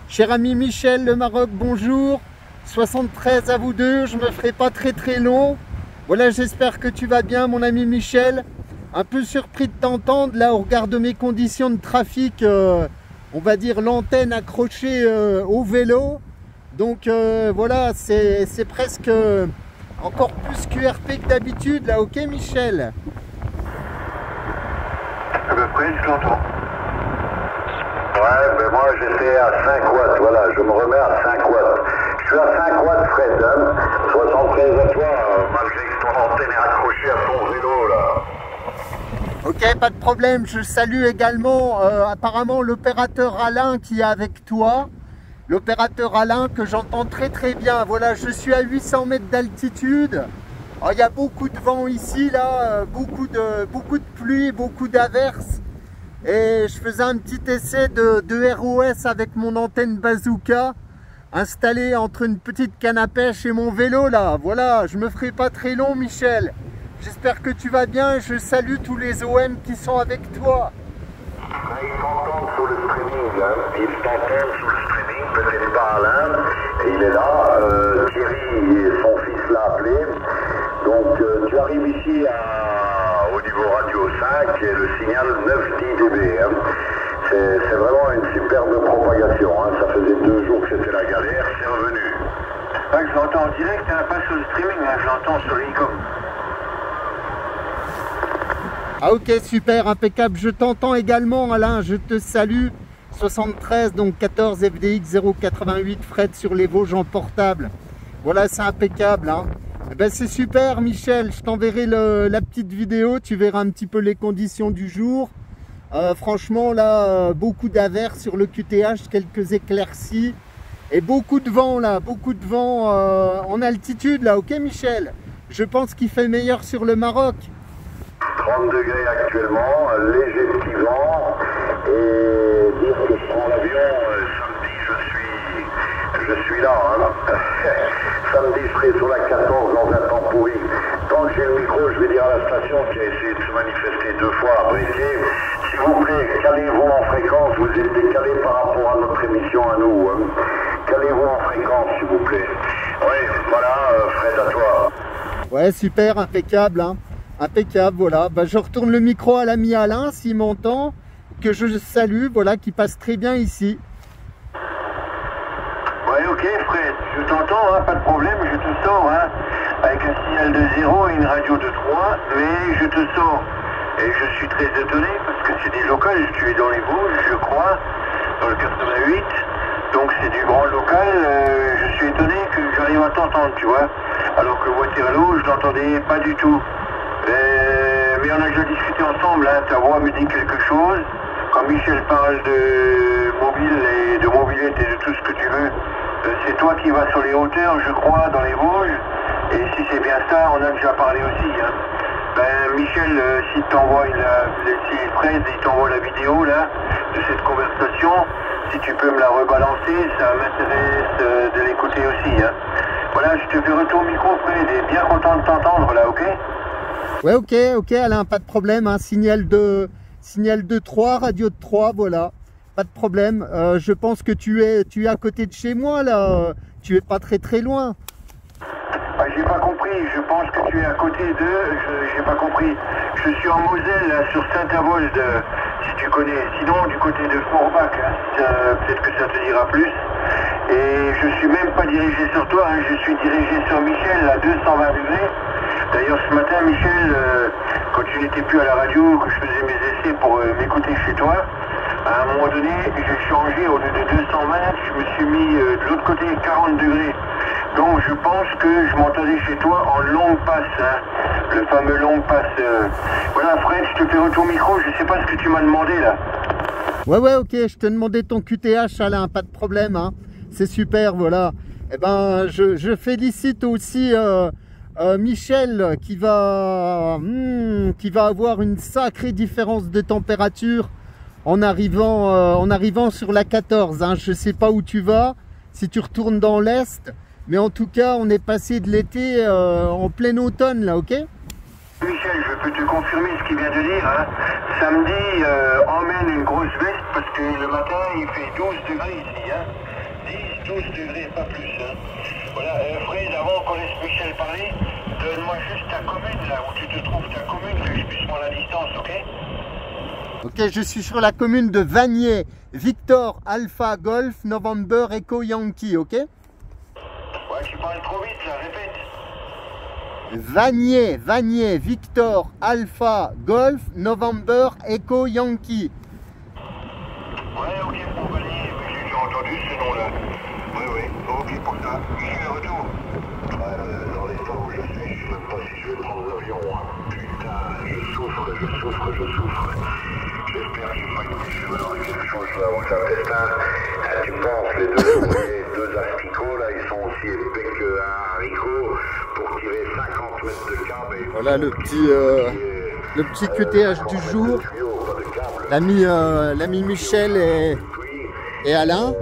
Cher ami Michel, le Maroc, bonjour. 73 à vous deux, je me ferai pas très long. Voilà, j'espère que tu vas bien, mon ami Michel. Un peu surpris de t'entendre là au regard de mes conditions de trafic, on va dire l'antenne accrochée au vélo. Donc voilà, c'est presque encore plus QRP que d'habitude là, ok Michel? À peu près, je l'entends. Ouais, mais moi j'étais à 5 watts, voilà, je me remets à 5 watts. Je suis à 5 watts, Fred, 73 à toi, malgré que ton antenne est accrochée à ton vélo, là. Ok, pas de problème, je salue également apparemment l'opérateur Alain qui est avec toi. L'opérateur Alain que j'entends très bien. Voilà, je suis à 800 mètres d'altitude. Il y a beaucoup de vent ici, là, beaucoup de pluie, beaucoup d'averses. Et je faisais un petit essai de ROS avec mon antenne bazooka installée entre une petite canne à pêche et mon vélo là. Voilà, je me ferai pas très long Michel. J'espère que tu vas bien et je salue tous les OM qui sont avec toi. Ils t'entendent sur le streaming, hein. Ils t'entendent sur le streaming, peut-être pas Alain, et il est là. Thierry et son fils l'a appelé. Donc tu arrives ici au niveau radio 5 et le signal 9-10 dB. Hein. C'est vraiment une superbe propagation. Hein. Ça faisait 2 jours que c'était la galère, c'est revenu. Ouais, je l'entends en direct, hein, pas sur le streaming, hein, je l'entends sur l'ICOM. Ah ok, super, impeccable. Je t'entends également Alain, je te salue. 73, donc 14 FDX 088 Fred sur les Vosges en portable. Voilà, c'est impeccable. Hein. Eh ben, c'est super Michel, je t'enverrai la petite vidéo, tu verras un petit peu les conditions du jour. Franchement là, beaucoup d'averses sur le QTH, quelques éclaircies et beaucoup de vent là, beaucoup de vent en altitude là, ok Michel? Je pense qu'il fait meilleur sur le Maroc. 30 degrés actuellement, léger petit vent, et dire que je prends l'avion samedi, je suis là. Hein. Samedi, je serai sur la 14 dans un temps pourri. Tant que j'ai le micro, je vais dire à la station qui a essayé de se manifester 2 fois à Brétier, s'il vous plaît, calez-vous en fréquence, vous êtes décalé par rapport à notre émission à nous. Hein. Calez-vous en fréquence, s'il vous plaît. Oui, voilà, Fred, à toi. Ouais, super, impeccable. Hein. Impeccable, voilà. Bah, je retourne le micro à l'ami Alain, s'il m'entend, que je salue, voilà, qui passe très bien ici. Ouais, ok, Fred, je t'entends, hein, pas de problème, je te sors, hein, avec un signal de 0 et une radio de 3, mais je te sors. Et je suis très étonné parce que c'est des locales, tu es dans les Vosges, je crois, dans le 88, donc c'est du grand local, je suis étonné que j'arrive à t'entendre, tu vois, alors que Waterloo, je l'entendais pas du tout. Mais on a déjà discuté ensemble, hein, ta voix me dit quelque chose. Quand Michel parle de mobile et de mobilette et de tout ce que tu veux, c'est toi qui vas sur les hauteurs, je crois, dans les Vosges. Et si c'est bien ça, on a déjà parlé aussi. Hein. Ben, Michel, s'il t'envoie si Fred, il t'envoie la vidéo là, de cette conversation, si tu peux me la rebalancer, ça m'intéresse de l'écouter aussi. Hein. Voilà, je te fais retour au micro, Fred, et bien content de t'entendre là, ok? Ouais, ok Alain, pas de problème, hein. Signal de 3, radio de 3, voilà, pas de problème. Je pense que tu es à côté de chez moi là, tu es pas très loin. Ah, j'ai pas compris, je pense que tu es à côté j'ai pas compris. Je suis en Moselle, là, sur Saint-Avold, si tu connais. Sinon, du côté de Forbach, hein, peut-être que ça te dira plus. Et je suis même pas dirigé sur toi, hein, je suis dirigé sur Michel, à 220 degrés. D'ailleurs, ce matin, Michel, quand tu n'étais plus à la radio, que je faisais mes essais pour m'écouter chez toi, à un moment donné, j'ai changé, au lieu de 220, je me suis mis de l'autre côté 40 degrés. Donc je pense que je m'entendais chez toi en longue passe, hein, le fameux longue passe. Voilà Fred, je te fais retour micro, je sais pas ce que tu m'as demandé là. Ouais, ok, je te demandais ton QTH Alain, pas de problème, hein. C'est super, voilà. Eh ben, je félicite aussi Michel qui va avoir une sacrée différence de température en arrivant sur la 14. Hein. Je sais pas où tu vas, si tu retournes dans l'Est. Mais en tout cas, on est passé de l'été en plein automne, là, ok? Michel, je peux te confirmer ce qu'il vient de dire. Hein. Samedi, emmène une grosse veste parce que le matin il fait 12 degrés ici, hein. 10, 12 degrés, pas plus. Hein. Voilà, Fred, avant qu'on laisse Michel parler, donne-moi juste ta commune là, où tu te trouves, ta commune, que je puisse prendre la distance, ok? Ok, je suis sur la commune de Vanier, Victor Alpha Golf November Echo Yankee, ok? Ouais, tu parles trop vite là, répète. Vanier, Victor Alpha Golf November Echo Yankee. Ouais, ok, pour Vanier, j'ai déjà entendu ce nom-là. Oui, ok pour ça. Je suis de retour. Dans l'état où je suis, je sais même pas si je vais prendre l'avion. Putain, je souffre. J'espère que j'ai pas une blessure, quelque chose là aux intestins. Tu penses, les deux asticots là, ils sont aussi épais qu'un haricot pour tirer 50 mètres de câble. Voilà le petit QTH du jour. L'ami Michel et Alain.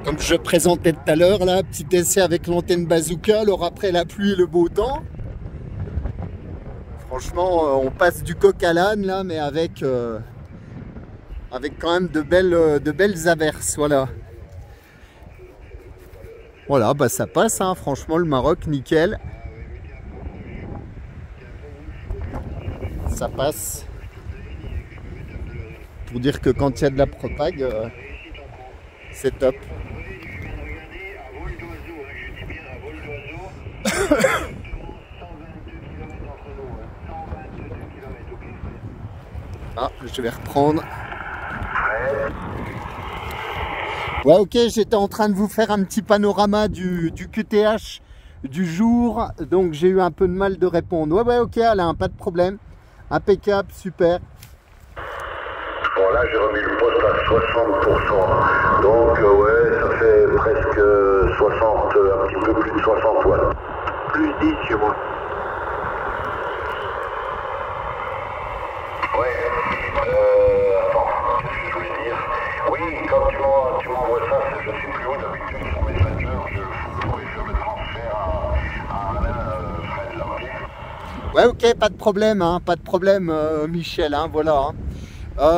Comme je présentais tout à l'heure, là, petit essai avec l'antenne bazooka, alors après la pluie et le beau temps. Franchement, on passe du coq à l'âne là, mais avec quand même de belles averses, voilà. Voilà, bah ça passe, hein, franchement, le Maroc, nickel. Ça passe. Pour dire que quand il y a de la propague, c'est top. Ah, je vais reprendre. Ouais, ok, j'étais en train de vous faire un petit panorama du QTH du jour, donc j'ai eu un peu de mal de répondre. Ouais, ok, Alain, pas de problème. Impeccable, super. Bon, là, j'ai remis le poste à 60%. Donc, ouais, ça fait presque 60, un petit peu plus de 60 watts. Plus 10 chez moi. Ouais, attends, qu'est-ce que je voulais dire? Oui, quand tu m'envoies ça, je suis plus haut d'habitude sur Messenger, je pourrais faire le transfert à Alain, Fred, là, ok? Ouais, ok, pas de problème, hein, pas de problème, Michel, hein, voilà. Hein.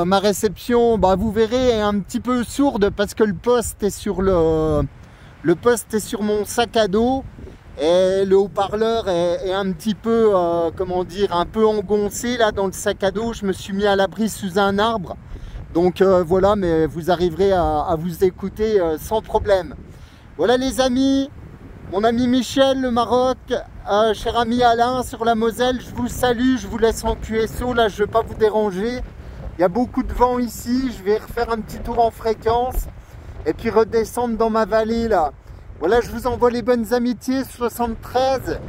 Ma réception, bah, vous verrez, est un petit peu sourde parce que le poste est sur mon sac à dos et le haut-parleur est un petit peu, comment dire, un peu engoncé là dans le sac à dos. Je me suis mis à l'abri sous un arbre, donc voilà, mais vous arriverez à vous écouter sans problème. Voilà les amis, mon ami Michel, le Maroc, cher ami Alain sur la Moselle, je vous salue, je vous laisse en QSO, là je ne vais pas vous déranger. Il y a beaucoup de vent ici, je vais refaire un petit tour en fréquence et puis redescendre dans ma vallée là. Voilà, je vous envoie les bonnes amitiés, 73.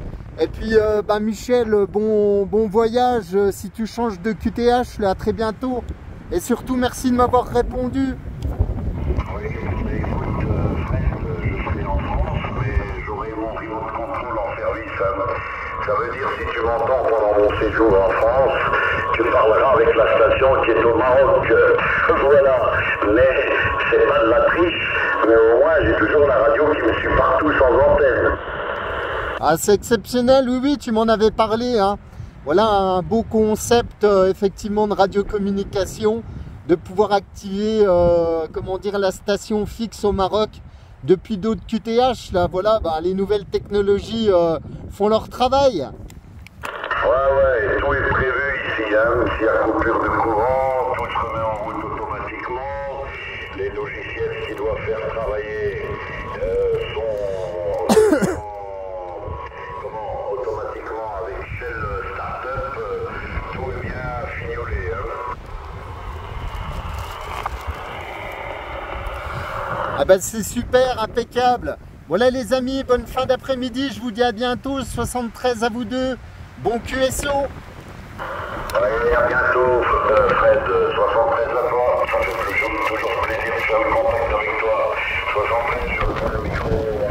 Et puis bah, Michel, bon voyage si tu changes de QTH, là, à très bientôt. Et surtout, merci de m'avoir répondu. Oui, mais écoute, Fred, je serai en France, mais j'aurai mon remote control en service. Ça veut dire si tu m'entends pendant mon séjour en France, tu parleras avec la station qui est au Maroc. Voilà, mais c'est pas de la triche, mais au moins j'ai toujours la radio qui me suit partout sans antenne. Ah, c'est exceptionnel, oui, tu m'en avais parlé. Hein. Voilà un beau concept, effectivement, de radiocommunication, de pouvoir activer, comment dire, la station fixe au Maroc depuis d'autres QTH. Là, voilà, bah, les nouvelles technologies font leur travail. Ouais, tout est prévu ici, hein. S'il y a coupure de courant, tout se remet en route automatiquement. Les logiciels qui doivent faire travailler sont automatiquement avec Shell Startup, tout est bien fignolé, hein. Ah ben c'est super, impeccable. Voilà les amis, bonne fin d'après-midi, je vous dis à bientôt, 73 à vous deux, bon QSO. Allez, à bientôt Fred, 73 à toi, ça fait toujours plaisir de faire le contact avec toi. 73, je reprends le micro ouais,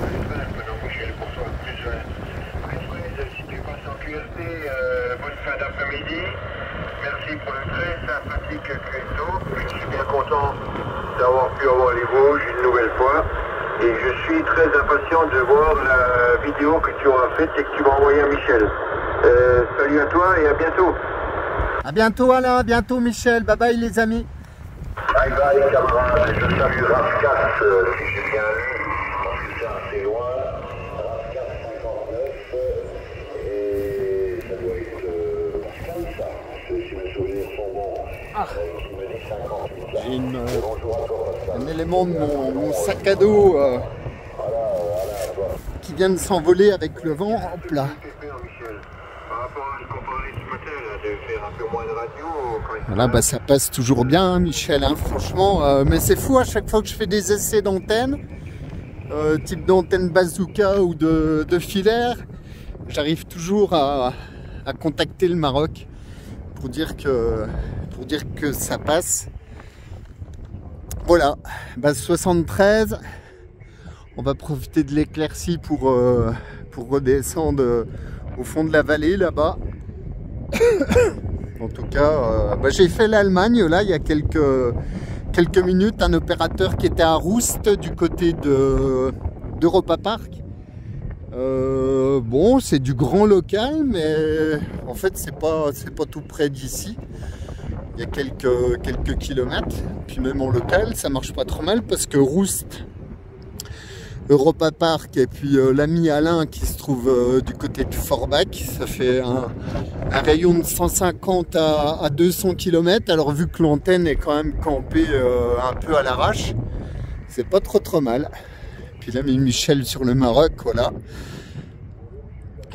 plus 20 maintenant Michel pour toi, plus 20. Plus 13, si tu passes en QRT, bonne fin d'après-midi. Merci pour le très sympathique QSO. Je suis bien content d'avoir pu avoir les Vosges une nouvelle fois. Et je suis très impatient de voir la vidéo que tu auras faite et que tu vas envoyer à Michel. Salut à toi et à bientôt. À bientôt Alain, à bientôt Michel, bye bye les amis. Bye bye camarades, je salue Raskas si j'ai bien lu, parce que c'est assez loin. Raskas 59, et ça doit être Pascal ça, si mes souvenirs sont bons. Qui me dit 58. J'ai un élément de mon sac à dos qui vient de s'envoler avec le vent. Hop là. Voilà, bah ça passe toujours bien, hein, Michel, hein, franchement. Mais c'est fou, à chaque fois que je fais des essais d'antenne, type d'antenne bazooka ou de filaire, j'arrive toujours à contacter le Maroc pour dire que ça passe. Voilà, base 73. On va profiter de l'éclaircie pour redescendre au fond de la vallée là-bas. En tout cas, j'ai fait l'Allemagne là il y a quelques minutes, un opérateur qui était à Roust du côté d'Europa Park. Bon, c'est du grand local, mais en fait c'est pas tout près d'ici. Il y a quelques kilomètres. Puis même en local, ça marche pas trop mal parce que Roust, Europa Park et puis l'ami Alain qui se trouve du côté de Forbach, ça fait un rayon de 150 à 200 km. Alors vu que l'antenne est quand même campée un peu à l'arrache, c'est pas trop mal. Puis l'ami Michel sur le Maroc, voilà.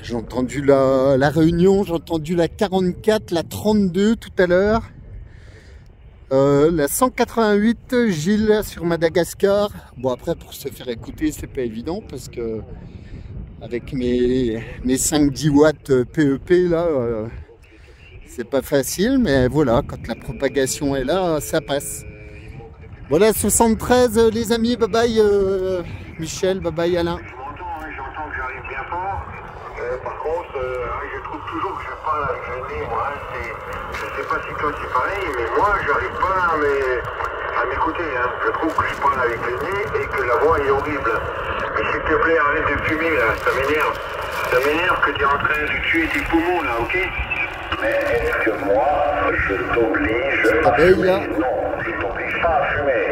J'ai entendu la Réunion, j'ai entendu la 44, la 32 tout à l'heure. La 188 Gilles sur Madagascar. Bon après pour se faire écouter c'est pas évident parce que avec mes 5-10 watts PEP là c'est pas facile, mais voilà, quand la propagation est là ça passe. Voilà 73 les amis, bye bye Michel, bye bye Alain. J'entends que j'arrive bien fort. Par contre, je trouve toujours que je parle avec le nez, moi. Je sais pas si toi c'est pareil, mais moi j'arrive pas à m'écouter. Hein. Je trouve que je parle avec le nez et que la voix est horrible. Mais s'il te plaît, arrête de fumer là, ça m'énerve. Ça m'énerve que tu es en train de tuer tes poumons là, ok? Mais est-ce que moi, je t'oblige à fumer? Non, je t'oblige pas à fumer.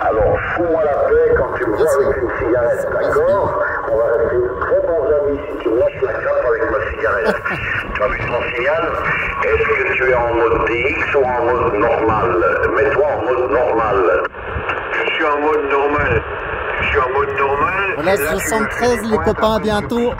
Alors fous-moi la paix quand tu me vois avec une cigarette, d'accord? On va rester très bons amis si tu lâches la cape avec ma cigarette. Tu as vu ton signal? Est-ce que tu es en mode DX ou en mode normal? Mets-toi en mode normal. Je suis en mode normal. Je suis en mode normal. Voilà 73 les copains, à bientôt.